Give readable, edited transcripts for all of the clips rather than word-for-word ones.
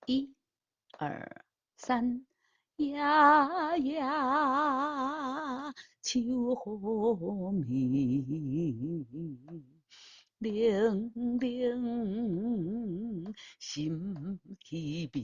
一、二、三，呀呀，秋雨暝，冷冷心稀微。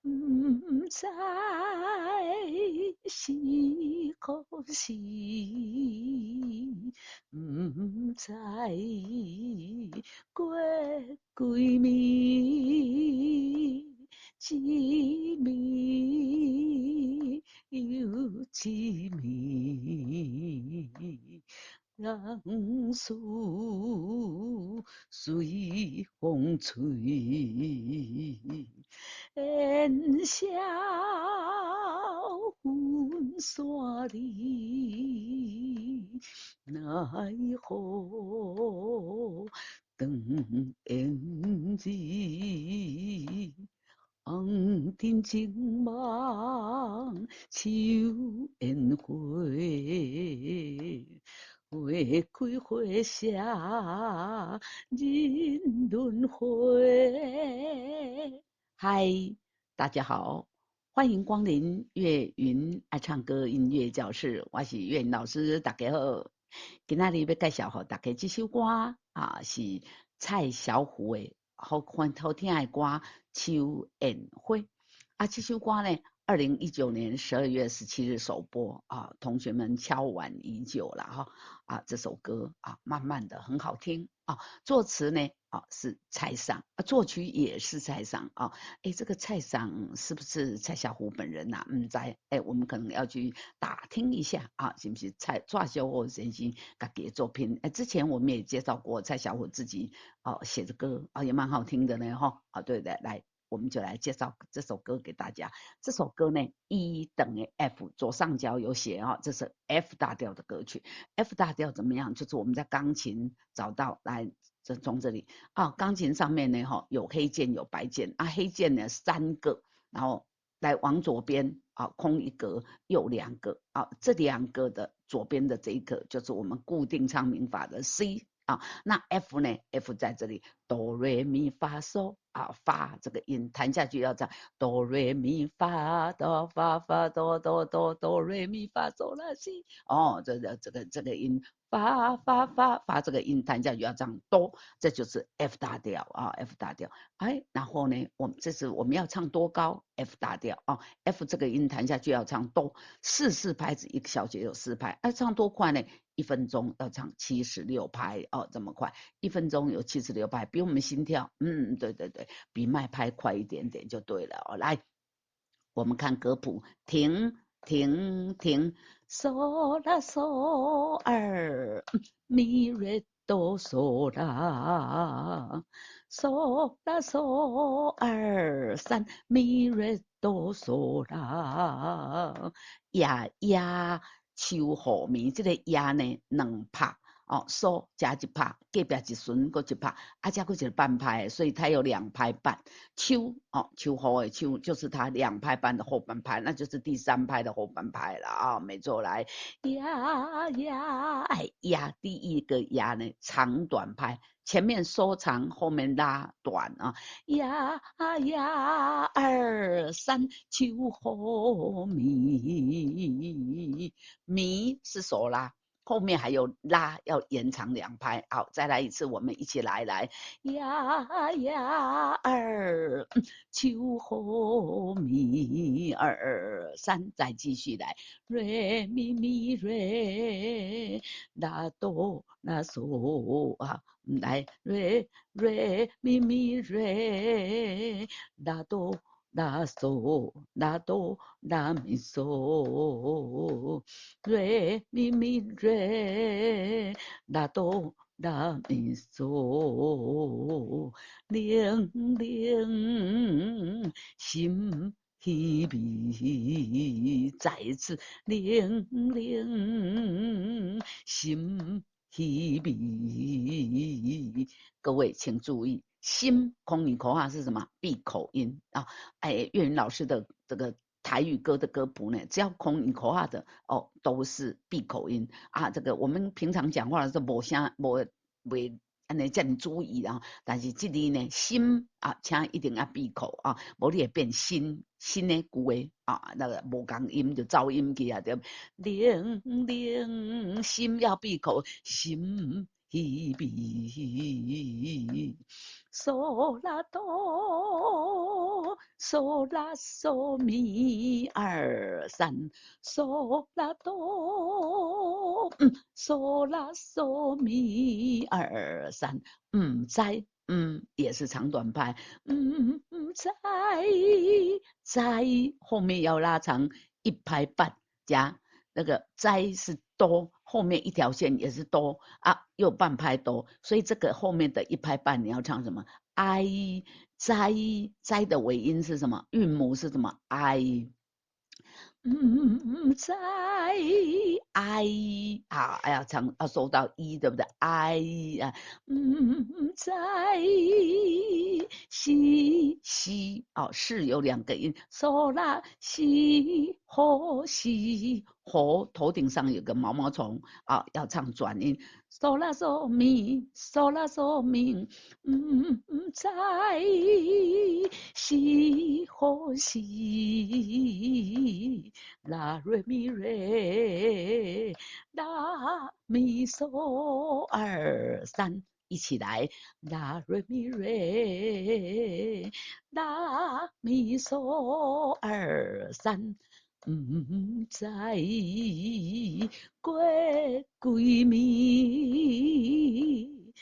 不知是何时，不知过几暝，一暝又一暝，人事随风吹。烟消云散里，奈何长烟日。红尘情梦秋烟花，花开花谢人轮回。嗨，大家好，欢迎光临岳云爱唱歌音乐教室，我是岳云老师，大家好。今仔日要介绍给大家这首歌是蔡小虎的好听的歌《秋烟花》这首歌呢，2019年12月17日首播同学们敲碗已久了这首歌慢慢的很好听作词呢是蔡桑作曲也是蔡桑这个蔡桑是不是蔡小虎本人在我们可能要去打听一下是不是蔡小虎先生自己的作品之前我们也介绍过蔡小虎自己写的歌也蛮好听的呢对的，来我们就来介绍这首歌给大家。这首歌呢，E 等于 F， 左上角有写这是 F 大调的歌曲。F 大调怎么样？就是我们在钢琴找到来，从这里钢琴上面呢有黑键有白键黑键呢3个，然后来往左边空一格，右2个这2个的左边的这一个就是我们固定唱名法的 C。那 F 呢 ？F 在这里，哆瑞咪发嗦发这个音弹下去要这样，哆瑞咪发哆发发哆哆哆哆瑞咪发嗦拉西这个音发发发发这个音弹下去要这样哆，这就是 F 大调F 大调。然后呢，这是我们要唱多高 ？F 大调F 这个音弹下去要唱哆，4拍子，1个小节有4拍，唱多快呢？1分钟要唱76拍这么快，1分钟有76拍，比我们心跳，对对对，比慢拍快一点点就对了来，我们看歌谱，停停停，嗦啦嗦儿咪瑞哆嗦啦，嗦啦嗦儿3咪瑞哆嗦啦，呀呀。秋雨暝，这个呀呢2拍嗦加1拍，隔壁一顺搁1拍，再搁一个半拍，所以它有2拍半。秋秋雨的秋就是它2拍半的后半拍，那就是第3拍的后半拍了没错，来呀呀呀，第一个呀呢长短拍，前面收长，后面拉短呀呀2、3，秋雨暝。咪是手拉，后面还有拉，要延长2拍。好，再来一次，我们一起来呀呀2，秋雨咪2、3，再继续来瑞咪咪瑞拉哆拉嗦来瑞咪咪瑞拉哆。拉嗦拉哆拉咪嗦，瑞咪咪瑞拉哆拉咪嗦，铃铃心稀微，再一次铃铃心稀微。各位请注意，心空音口号是什么？闭口音岳云老师的这个台语歌的歌谱呢，只要空音口号的都是闭口音这个我们平常讲话的时候没安尼遮尔注意啊。但是这里呢，心啊，请一定要闭口啊，无你会变新的句诶啊，那个无共音就噪音去啊，对。铃铃心要闭口，心一闭。嗦啦哆，嗦啦嗦咪二三，嗦啦哆，嗦啦嗦咪二三，在，也是长短拍，在后面要拉长一拍半，加那个在是哆，后面一条线也是哆啊，又半拍哆，所以这个后面的一拍半你要唱什么？I 在的尾音是什么？韵母是什么？I 在啊，要唱要收到一，对不对？I 啊，在西哦，是有两个音，嗦啦西吼西吼，头顶上有个毛毛虫啊，要唱转音，嗦啦嗦咪，嗦啦嗦咪，在西吼西。啦瑞咪瑞，啦咪嗦二三，一起来，啦瑞咪瑞，啦咪嗦二三，在过几暝，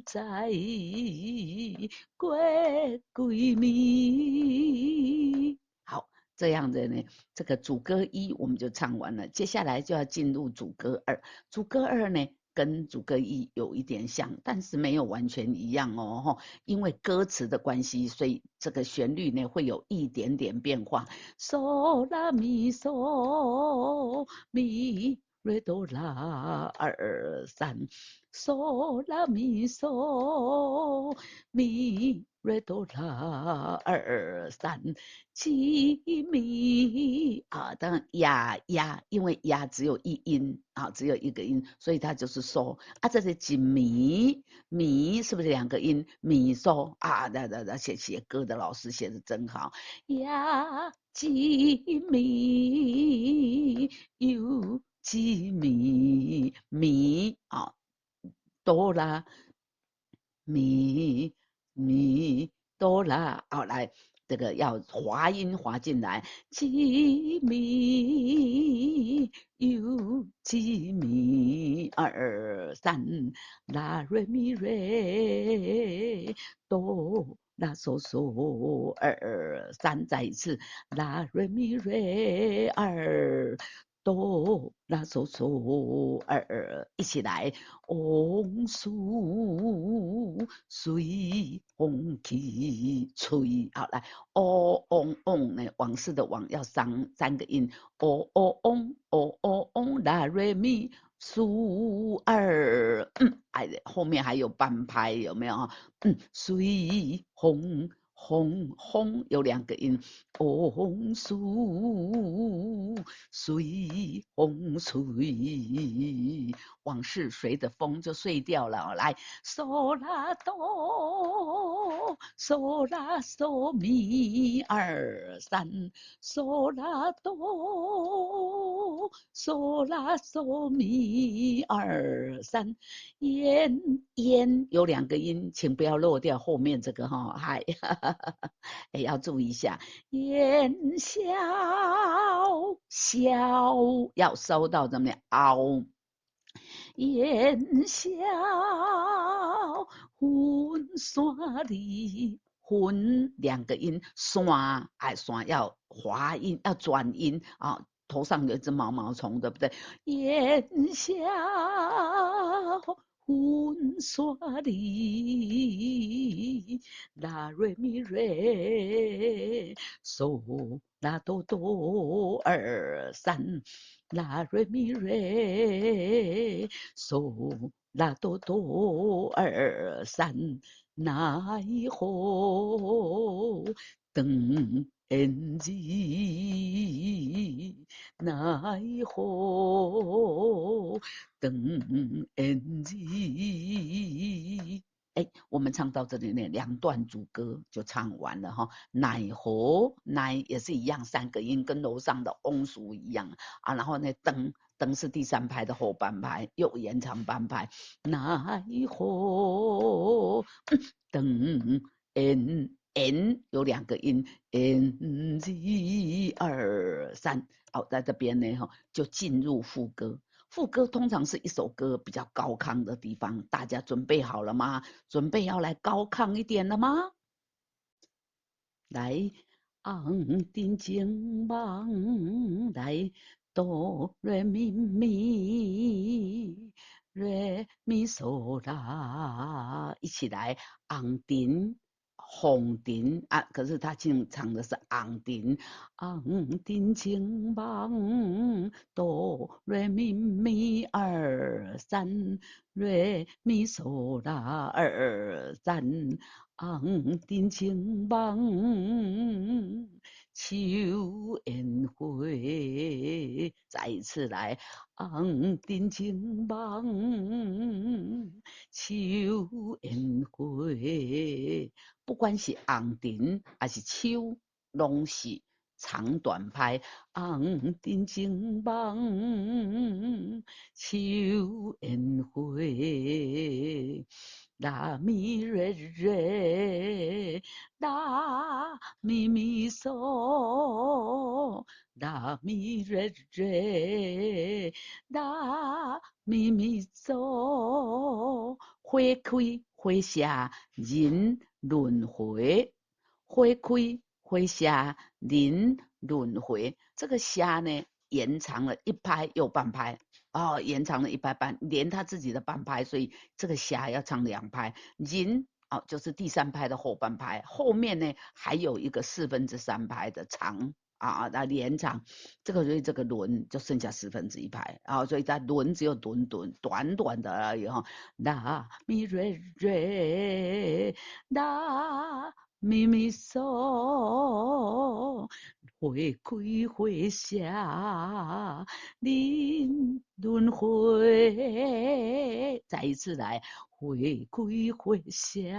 在过几暝。好。这样的呢，这个主歌一我们就唱完了，接下来就要进入主歌二。主歌二呢，跟主歌一有一点像，但是没有完全一样哦，因为歌词的关系，所以这个旋律呢会有一点点变化。嗦啦咪嗦咪瑞哆啦二三，嗦啦咪嗦咪瑞哆啦二三。几米啊，当然呀，因为呀只有一音啊，只有一个音，所以它就是嗦啊。这是几米是不是两个音？米嗦啊，那写歌的老师写的真好呀，几米有几米啊，哆啦哆啦，好来。这个要滑音滑进来，几米有几米二三，啦瑞咪瑞，哆啦嗦嗦二三，再一次，啦瑞咪瑞二。哆啦嗦嗦二，一起来，往事随风去吹。好，来，呢，往事的往要三个音，啦瑞咪苏二，哎，后面还有半拍，有没有？随风有两个音，往事随风吹，往事随着风就碎掉了。来，嗦啦哆，嗦啦嗦咪二三，嗦啦哆，嗦啦嗦咪二三。烟有两个音，请不要漏掉后面这个哈，嗨，哎，要注意一下，烟消要收到怎么样？凹，烟消云山里。云两个音，山哎山要滑音，要转音啊，头上有一只毛毛虫，对不对？烟消云山里，啦瑞咪瑞，嗦啦哆哆二三，啦瑞咪瑞，嗦啦哆哆二三，奈何当烟字，奈何当烟字。哎，我们唱到这里呢，两段主歌就唱完了哈。奈何奈也是一样，三个音跟楼上的翁属一样啊。然后呢，灯是第三拍的后半拍，又延长半拍。奈何等 n 有两个音 n z 二三，好，在这边呢哈，就进入副歌。副歌通常是一首歌比较高亢的地方，大家准备好了吗？准备要来高亢一点了吗？来，昂丁金棒，来哆来咪咪，来咪嗦啦，一起来昂丁。红丁啊，可是他经常的是昂丁，昂丁金棒，哆来咪咪二三，来咪嗦啦二三。昂丁青棒，秋烟灰。再一次来，昂丁青棒，秋烟灰。不管是昂丁还是秋，拢是长短拍。昂丁青棒，秋烟灰。啦咪瑞瑞，啦咪咪嗦，啦咪瑞瑞，啦咪咪嗦，花开花谢人轮回，花开花谢人轮回。这个虾呢，延长了一拍又半拍。哦，延长了一拍半，连他自己的半拍，所以这个虾要唱两拍。人哦，就是第三拍的后半拍，后面呢还有一个3/4拍的长啊，那连长，这个所以这个轮就剩下1/4拍啊，所以它轮只有短短的而已哈。啦咪瑞瑞，啦咪咪嗦。花开花谢，人轮回。再一次来，花开花谢，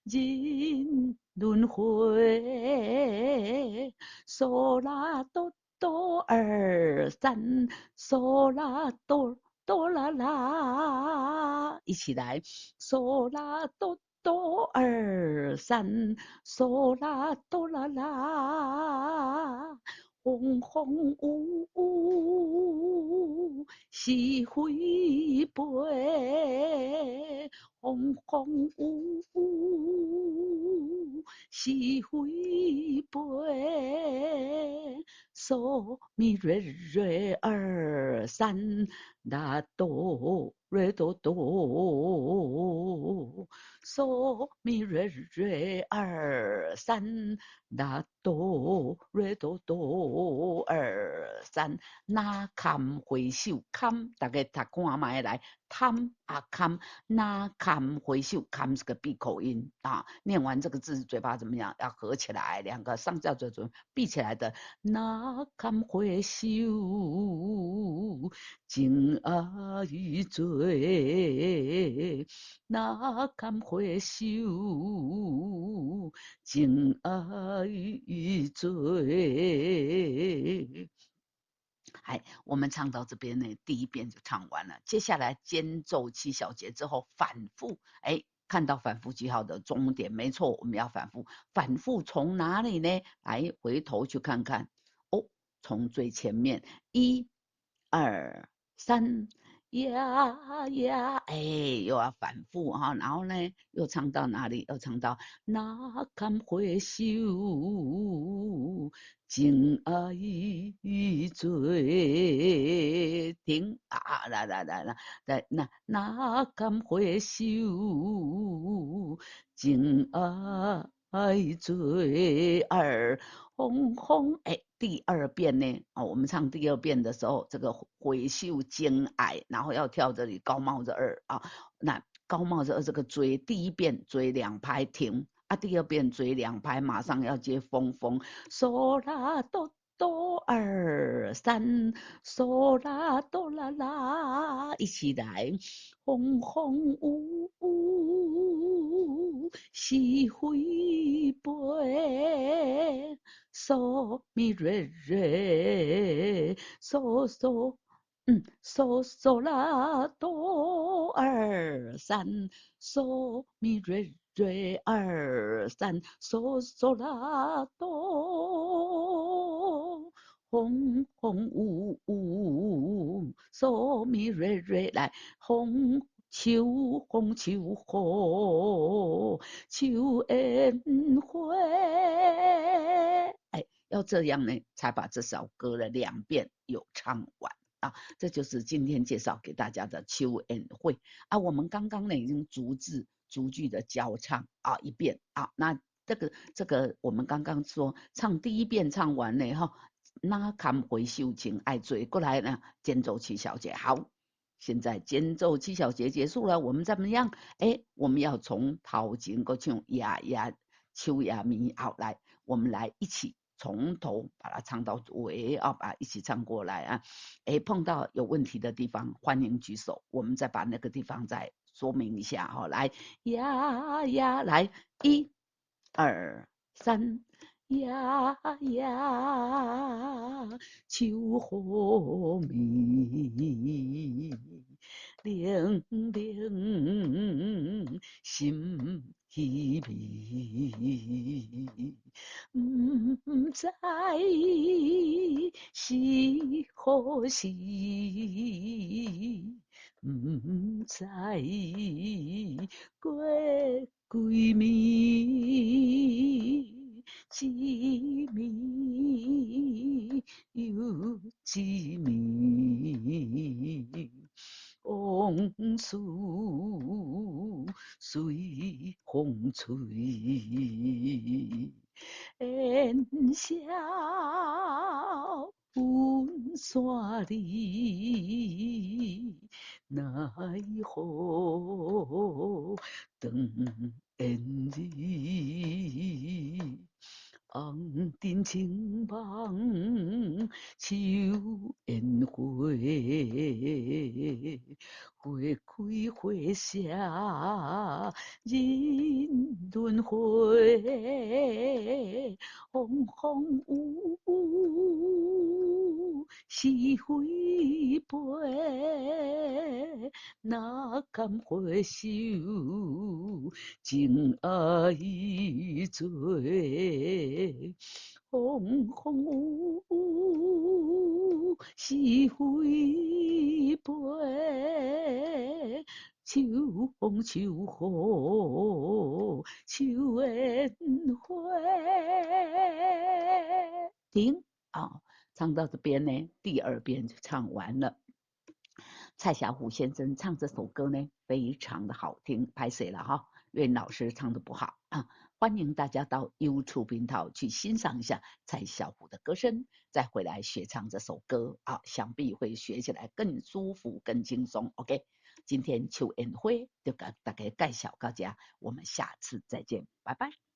人轮回。嗦啦哆哆二三，嗦啦哆哆啦啦，一起来，嗦啦哆哆二三，嗦啦哆啦啦，风风雨雨是非飞，风风雨雨是非飞，嗦咪瑞瑞二三，啦哆瑞哆哆，嗦咪瑞瑞二三，啦哆瑞哆哆二三。那堪回首，堪大家读看麦来，堪啊堪，那堪回首，堪是个闭口音啊。念完这个字，嘴巴怎么样？要合起来，两个上下嘴唇闭起来的。那堪回首，情爱醉。那堪回首，情爱醉。哎，我们唱到这边呢，第一遍就唱完了。接下来间奏7小节之后反复，哎，看到反复记号的终点，没错，我们要反复。反复从哪里呢？来，回头去看看。哦，从最前面1、2、3。呀呀，哎，又要反复哈，然后呢，又唱到哪里？又唱到那堪回首，情爱醉。停啊！来，那堪回首，情爱醉。二轰轰，哎，第二遍呢？哦，我们唱第二遍的时候，这个回首情爱，然后要跳这里高帽子二啊。那高帽子这个追，第一遍追2拍停啊，第二遍追2拍，马上要接风风，嗦啦哆哆2 3，嗦啦哆啦啦，一起来，风风雨雨是飞飞，嗦咪瑞瑞，嗦嗦。嗦嗦啦哆2 3，嗦咪瑞瑞2 3，嗦嗦啦哆，红红呜呜，嗦咪瑞瑞来，红秋红秋火，秋恩惠。哎，要这样呢，才把这首歌的2遍有唱完。啊，这就是今天介绍给大家的秋恩惠啊。我们刚刚呢已经逐句的教唱啊1遍啊。那这个我们刚刚说唱第1遍唱完了哈，那看回修情爱追过来呢，间奏7小节好。现在间奏7小节结束了，我们怎么样？哎，我们要从头前个唱呀呀秋呀咪好来，我们来一起。从头把它唱到尾啊，把一起唱过来啊！哎，碰到有问题的地方，欢迎举手，我们再把那个地方再说明一下哈。来呀呀，来1、2、3，呀呀，秋和米，凉凉心稀微。不知是何时，不知过几暝，一暝又一暝。往事随风吹，烟消云散里，奈何当烟日。红尘情梦秋烟火，花开花谢人轮回，风风雨雨是非飞，哪敢回首，情爱醉。风风雨雨是非飞，秋风秋雨秋恩惠。停啊！唱到这边呢，第2遍就唱完了。蔡小虎先生唱这首歌呢，非常的好听，拍谁了哈？岳老师唱的不好啊，欢迎大家到 YouTube 频道去欣赏一下蔡小虎的歌声，再回来学唱这首歌啊，想必会学起来更舒服、更轻松。OK， 今天秋恩辉就跟大家介绍到这，我们下次再见，拜拜。